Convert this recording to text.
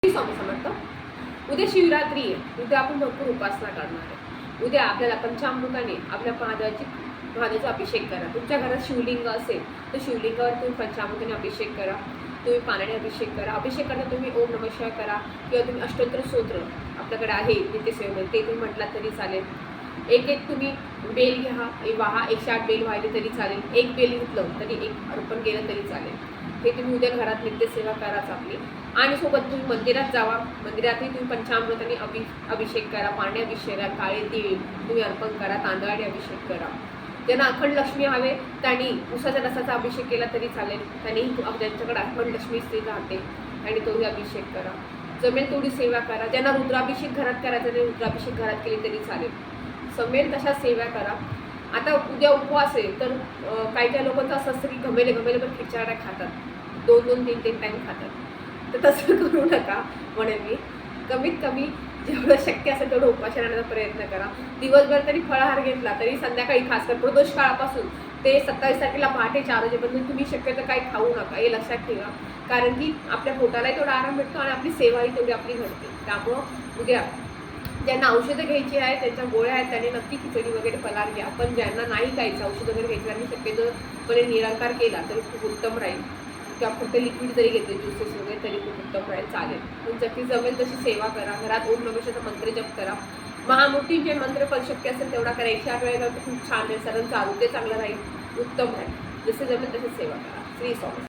स्वामी समर्थ. उद्या शिवरात्री आहे. उद्या आपण भरपूर उपासना करणार आहे. उद्या आपल्याला पंचामृताने आपल्या महादेवाचा अभिषेक करा. तुमच्या घरात शिवलिंग असेल तर शिवलिंगावर तुम्ही पंचामृताने अभिषेक करा. तुम्ही पाण्याने अभिषेक करा. अभिषेक करता तुम्ही ओम नमः शिवाय करा किंवा तुम्ही अष्टोत्तर स्तोत्र आपल्याकडे आहे नित्यसेवेमध्ये ते तुम्ही म्हटलात तरी चालेल. एक तुम्ही बेल घ्या, वाहा 108 बेल वाहिले तरी चालेल. एक बेल घेतलं तरी एक अर्पण केलं तरी चालेल. हे तुम्ही उद्या घरात नित्यसेवा कराच आपली. आणि सोबत तुम्ही मंदिरात जावा. मंदिरातही तुम्ही पंचामृताने अभिषेक करा. पाण्याभिषेक करा. काळे तीळ तुम्ही अर्पण करा. तांदळाने अभिषेक करा. ज्यांना अखंड लक्ष्मी हवे त्यांनी उसाच्या रसाचा अभिषेक केला तरी चालेल. त्यांनी त्यांच्याकडे अखंड लक्ष्मी स्थिर राहते आणि तोही अभिषेक करा. जमेल तेवढी सेवा करा. ज्यांना रुद्राभिषेक घरात करायचा नाही रुद्राभिषेक घरात केली तरी चालेल. जमेल तशा सेवा करा. आता उद्या उपवास आहे तर काही काही लोकांचं असं असतं की घमेले पण खिचड्या खातात. 2-2, 3-3 टाईम खातात. तर तसं करू नका म्हणेन मी. कमीत कमी जेवढं शक्य असेल तेवढं उपाशी राहण्याचा प्रयत्न करा. दिवसभर तरी फळाहार घेतला तरी संध्याकाळी खासकर प्रदोष काळापासून ते 27 तारखेला पहाटे 4 वाजेपर्यंत तुम्ही शक्यतो काही खाऊ नका हे लक्षात ठेवा. कारण की आपल्या पोटालाही तेवढा आराम भेटतो आणि आपली सेवाही तेवढी आपली घडते. त्यामुळं उद्या ज्यांना औषधं घ्यायची आहेत त्यांच्या गोळ्या आहेत त्यांनी नक्की खिचडी वगैरे फलार घ्या. पण ज्यांना नाही खायचं औषध वगैरे घ्यायचं त्यांनी शक्यतोपणे निरंकार केला तरी खूप उत्तम राहील. किंवा फक्त लिक्विड जरी घेतले ज्युसेस वगैरे तरी खूप उत्तम राहील चालेल. तुमच्याकडे जमेल तशी सेवा करा. घरात ओम नमः शिवायचा मंत्र जप करा. महामूर्तींचे मंत्र पण शक्य असेल तेवढा करा. 108 वेळा खूप छान राहील. सरांचं आरोग्य चांगलं राहील. उत्तम राहील. जसे जमेल तशी सेवा करा. श्री स्वामी.